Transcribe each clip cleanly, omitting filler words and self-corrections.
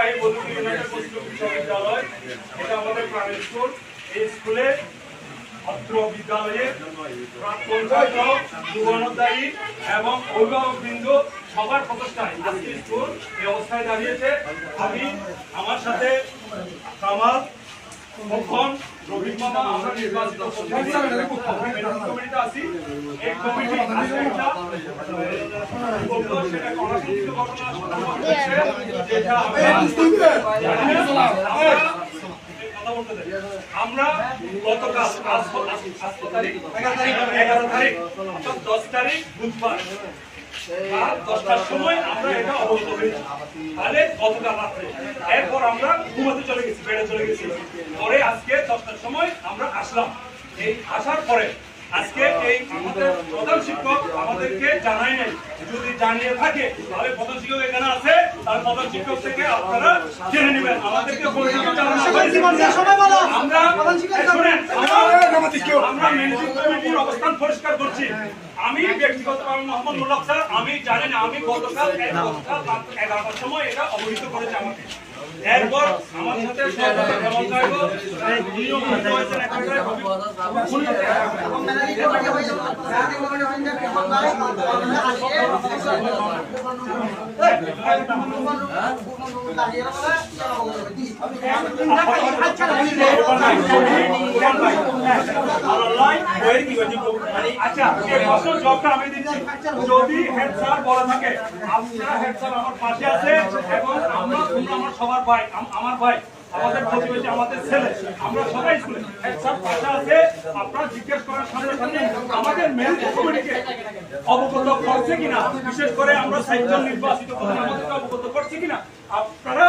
ঐতিহ্যবাহী বদরপুর ইউনাইটেড মুসলিম বিশ্ববিদ্যালয়, এটা আমাদের প্রাইমারি স্কুল। এই স্কুলে অত্র বিদ্যালয়ে প্রাক্তন ছাত্র, যুবনোদ্ধারী এবং অভিভাবকবৃন্দ সবার প্রচেষ্টায় আজকে স্কুল এই অবস্থায় দাঁড়িয়েছে। আমি আমার সাথে কামাল, মোহন, রবি মামা, আমরা নির্বাচিত কমিটিতে আছি। এই কমিটি সেটা গণসংযোগ আমরা গতকাল 11 তারিখ 10 তারিখ বুধবার 10টার সময় আমরা এটা অবগত হয়েছি। তাহলে গতকাল রাত্রে এরপর আমরা ঘুমাতে চলে গেছি, বেড়ে চলে গেছি। পরে আজকে 10টার সময় আমরা আসলাম। এই আসার পরে আজকে এই আমাদের প্রধান শিক্ষক আমাদেরকে জানাই নাই। যদি জানিয়ে থাকে তাহলে প্রধান শিক্ষক এখানে আছে, তার প্রধান শিক্ষক থেকে আপনারা জেনে নেবেন। আমাদেরকে আমরা ম্যানেজিং কমিটির অবস্থান পরিষ্কার করছি। আমি ব্যক্তিগতভাবে মোহাম্মদ মুল্লাক স্যার, আমি জানি না, আমি গতকাল 11টার সময় এটা অবহিত করেছি আমাকে। এরপর আমার সাথে আমি দিচ্ছি, যদি হেড স্যার বলা থাকে আপনারা হেড স্যার আমার পাশে আছে এবং আমরা আমার সবার ভাই, আমার ভাই, আমাদের প্রতিবেশী, আমাদের ছেলে, আমরা সবাই স্কুলে হেড স্যার পাশে আছে। আপনারা জিজ্ঞেস করার সাথে সাথে আমাদের ম্যানেজিং কমিটিকে অবগত করছে কিনা, বিশেষ করে আমরা 60 জন নির্বাচিত আমাদেরকে অবগত করছে কিনা আপনারা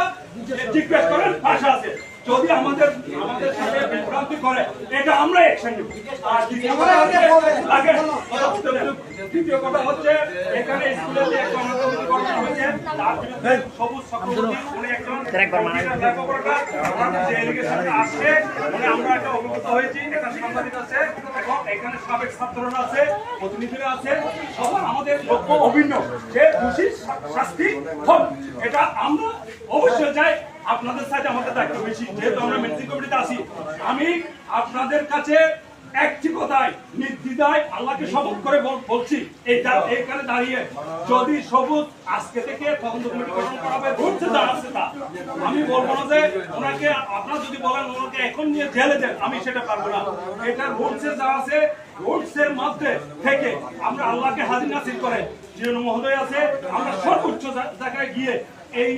জিজ্ঞেস করেন, পাশে আছে। যদি আমাদের সাথে বিভ্রান্তি করে এটা আমরা অ্যাকশন নেব। আর দ্বিতীয় কথা হচ্ছে এখানে স্কুলে যে গণতন্ত্র করা হয়েছে তার বিরুদ্ধে সবুজ চক্রবর্তী উনি একজন আসছে, মানে আমরা একটা অবগত হয়েছি। এখানে সাংবাদিক আছে এবং এখানে সাবেক ছাত্ররা আছে, প্রতিনিধিরা আছে, সবার আমাদের লক্ষ্য অভিন্ন যে দোষীর শাস্তি হোক। এটা আমরা অবশ্যই চাই। আপনাদের সাথে আমাদের দায়িত্ব বেশি, যেহেতু আমরা ম্যানেজিং কমিটিতে আছি। আমি আপনাদের কাছে একটি কথায় নির্দ্বিধায় আল্লাহকে শপথ করে বলছি, এইখানে দাঁড়িয়ে যদি সবুজ আজকে থেকে তদন্ত কমিটি গঠন করা হবে, ঘটছে যা আছে তা, আমি বলবো না যে ওনাকে আপনারা যদি বলেন ওনাকে এখন নিয়ে জেলে দেন, আমি সেটা পারবো না। এটা ঘটছে যা আছে, রুটসের মধ্যে থেকে আমরা আল্লাহকে হাজির নাসির করে যে মহোদয় আছে, আমরা সর্বোচ্চ জায়গায় গিয়ে এই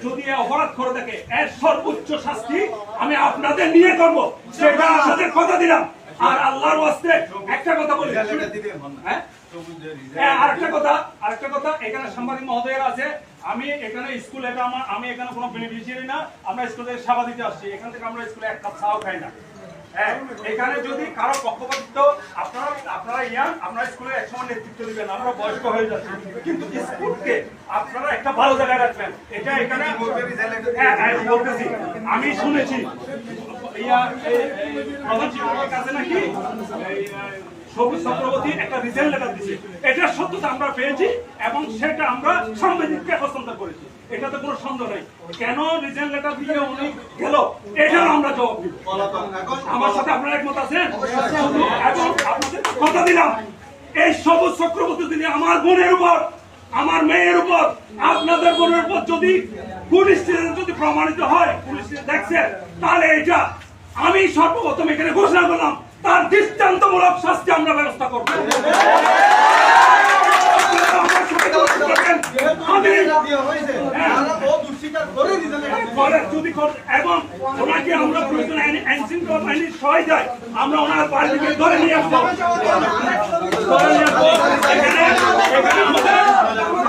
যদি অপরাধ করে থাকে এর সর্বোচ্চ শাস্তি আমি আপনাদের নিয়ে করবো, সেটা আপনাদের কথা দিলাম। আর আল্লাহর ওয়াস্তে একটা কথা বলি, আরেকটা কথা, এখানে সাংবাদিক মহোদয়ের আছে। আমি এখানে স্কুল, এটা আমি এখানে কোনো বেনিফিশিয়ারি না, আমরা স্কুলে সেবা দিতে আসছি। এখান থেকে আমরা স্কুলে এক কাপ চাও খাই না। এখানে যদি কারো পক্ষপাতিত্ব, আপনারা ইয়াং, আপনারা স্কুলে একসময় নেতৃত্ব দিবেন, আমরা বয়স্ক হয়ে যাচ্ছি, কিন্তু স্কুলকে আপনারা একটা ভালো জায়গায় রাখবেন। এটা এখানে বলতেছি, আমি শুনেছি প্রধান শিক্ষকের কাছে নাকি সবুজ চক্রবর্তী একটা রিজেন্ট লেটার দিচ্ছে। এটার সত্যতা আমরা পেয়েছি এবং সেটা আমরা সাংবাদিককে হস্তান্তর করেছি। এটাতে কোনো সন্দেহ নেই। কেন রিজেন্ট লেটার দিয়ে উনি গেল এটাও আমরা জবাব দিব। আমার সাথে আপনারা একমত আছেন? এবং আপনাদের কথা দিলাম, এই সবুজ চক্রবর্তী তিনি আমার বোনের উপর, আমার মেয়ের উপর, আপনাদের বোনের উপর যদি পুলিশ যদি প্রমাণিত হয়, পুলিশ দেখছে, তাহলে এটা আমি সর্বপ্রথম এখানে ঘোষণা করলাম, তার দৃষ্টান্তমূলক শাস্তি আমরা ব্যবস্থা করবো। এবং ওনাকে আমরা প্রয়োজন আইনশৃঙ্খলা বাহিনীর সহায়তায় আমরা ওনার বাড়ি থেকে ধরে নিয়ে আসবো।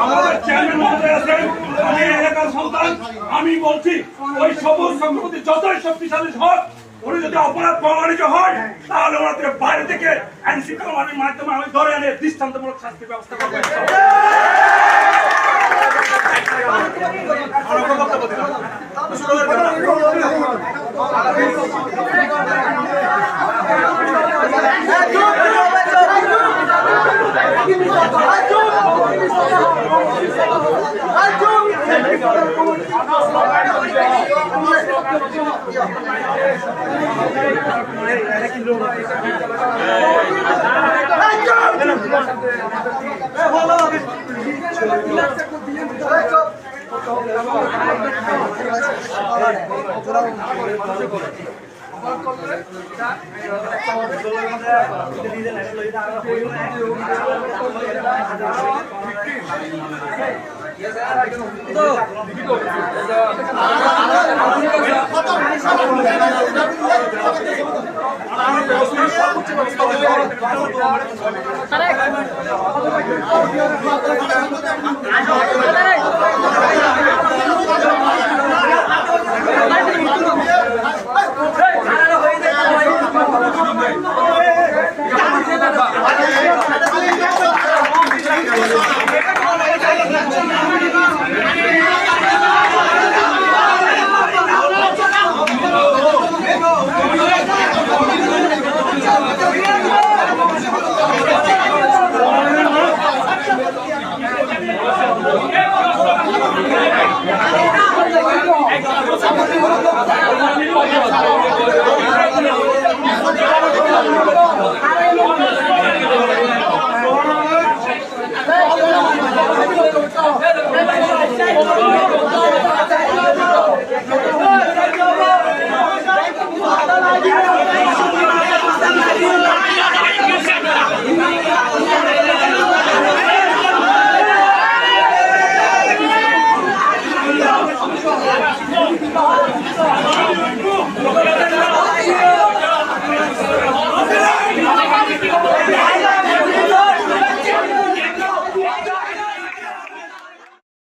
আমাদের চেয়ারম্যান মহোদয় আছেন, আমি এলাকার সন্তান, আমি বলছি ওই সবুজ চক্রবর্তী যতই শক্তিশালী হোক, উনি যদি অপরাধ প্রমাণিত হয় তাহলে ওনাদের বাইরে থেকে আইনশৃঙ্খলা বাহিনীর মাধ্যমে আমি ধরে এনে দৃষ্টান্তমূলক শাস্তির ব্যবস্থা করবো। Hey,